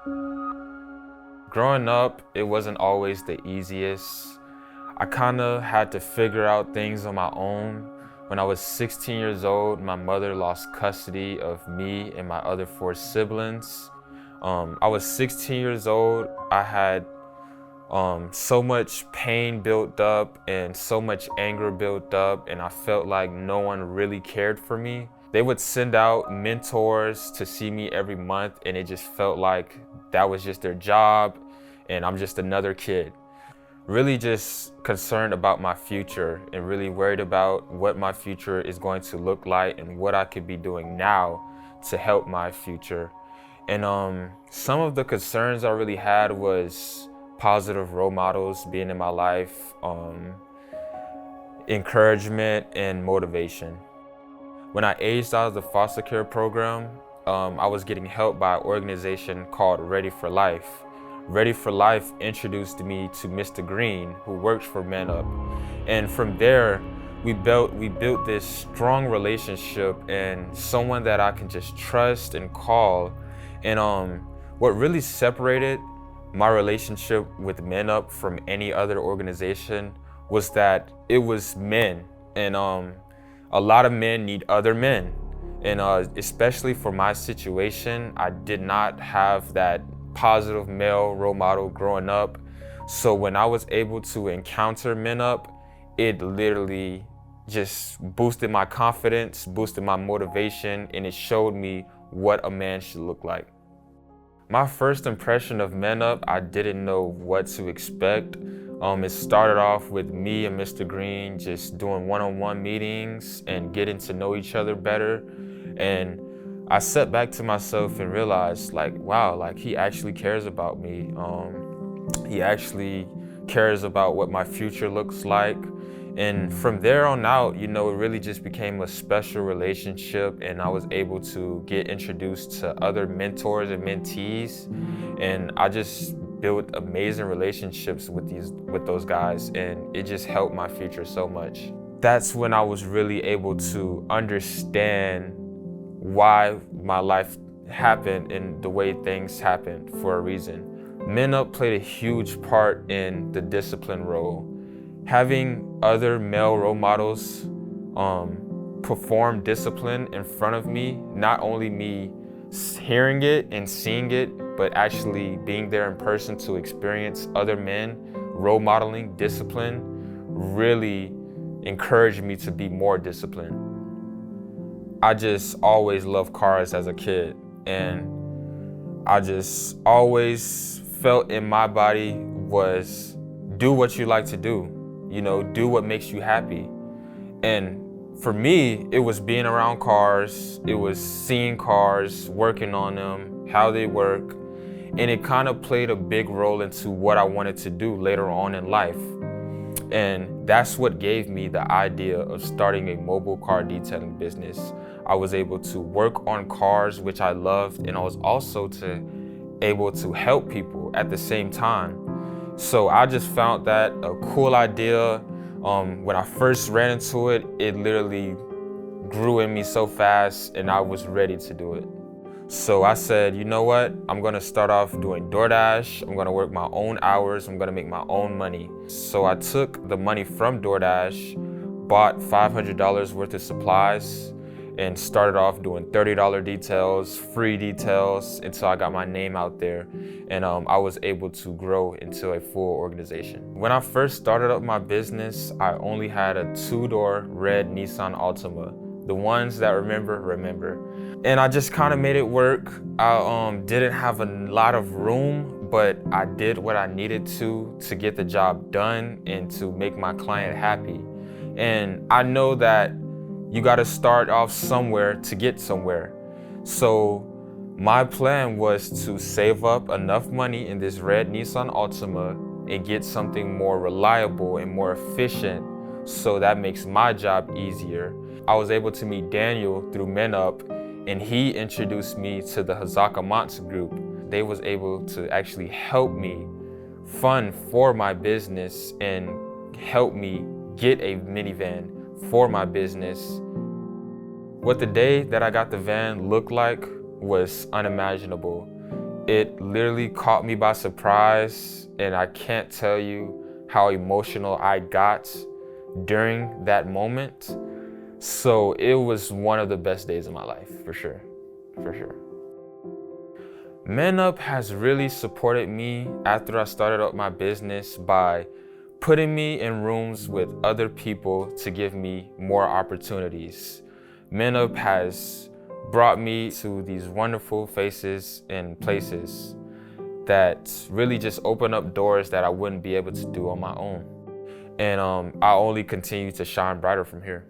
Growing up, it wasn't always the easiest. I kind of had to figure out things on my own. When I was 16 years old, my mother lost custody of me and my other four siblings. I was 16 years old. I had so much pain built up and so much anger built up, and I felt like no one really cared for me. They would send out mentors to see me every month, and it just felt like that was just their job, and I'm just another kid. Really just concerned about my future and really worried about what my future is going to look like and what I could be doing now to help my future. And some of the concerns I really had was positive role models being in my life, encouragement and motivation. When I aged out of the foster care program, I was getting help by an organization called Ready for Life. Ready for Life introduced me to Mr. Green, who works for Men Up. And from there, we built this strong relationship and someone that I can just trust and call. And what really separated my relationship with Men Up from any other organization was that it was men. And a lot of men need other men. And especially for my situation, I did not have that positive male role model growing up. So when I was able to encounter Men Up, it literally just boosted my confidence, boosted my motivation, and it showed me what a man should look like. My first impression of Men Up, I didn't know what to expect. It started off with me and Mr. Green just doing one-on-one meetings and getting to know each other better. And I sat back to myself and realized, like, wow, like he actually cares about me. He actually cares about what my future looks like. And from there on out, it really just became a special relationship, and I was able to get introduced to other mentors and mentees. And I just built amazing relationships with those guys, and it just helped my future so much. That's when I was really able to understand why my life happened and the way things happened for a reason. Men Up played a huge part in the discipline role. Having other male role models perform discipline in front of me, not only me hearing it and seeing it, but actually being there in person to experience other men role modeling discipline, really encouraged me to be more disciplined. I just always loved cars as a kid, and I just always felt in my body was do what you like to do, do what makes you happy. And for me, it was being around cars, it was seeing cars, working on them, how they work, and it kind of played a big role into what I wanted to do later on in life. And that's what gave me the idea of starting a mobile car detailing business. I was able to work on cars, which I loved, and I was also able to help people at the same time. So I just found that a cool idea. When I first ran into it, it literally grew in me so fast, and I was ready to do it. So I said, you know what? I'm gonna start off doing DoorDash. I'm gonna work my own hours. I'm gonna make my own money. So I took the money from DoorDash, bought $500 worth of supplies, and started off doing $30 details, free details, until I got my name out there. And I was able to grow into a full organization. When I first started up my business, I only had a 2-door red Nissan Altima. The ones that remember. And I just kind of made it work. I didn't have a lot of room, but I did what I needed to get the job done and to make my client happy. And I know that you got to start off somewhere to get somewhere. So my plan was to save up enough money in this red Nissan Altima and get something more reliable and more efficient, so that makes my job easier. I was able to meet Daniel through Men Up, and he introduced me to the Hazaka Monts group. They was able to actually help me fund for my business and help me get a minivan for my business. What the day that I got the van looked like was unimaginable. It literally caught me by surprise, and I can't tell you how emotional I got during that moment. So it was one of the best days of my life, for sure, for sure. Men Up has really supported me after I started up my business by putting me in rooms with other people to give me more opportunities. Men Up has brought me to these wonderful faces and places that really just open up doors that I wouldn't be able to do on my own. And I only continue to shine brighter from here.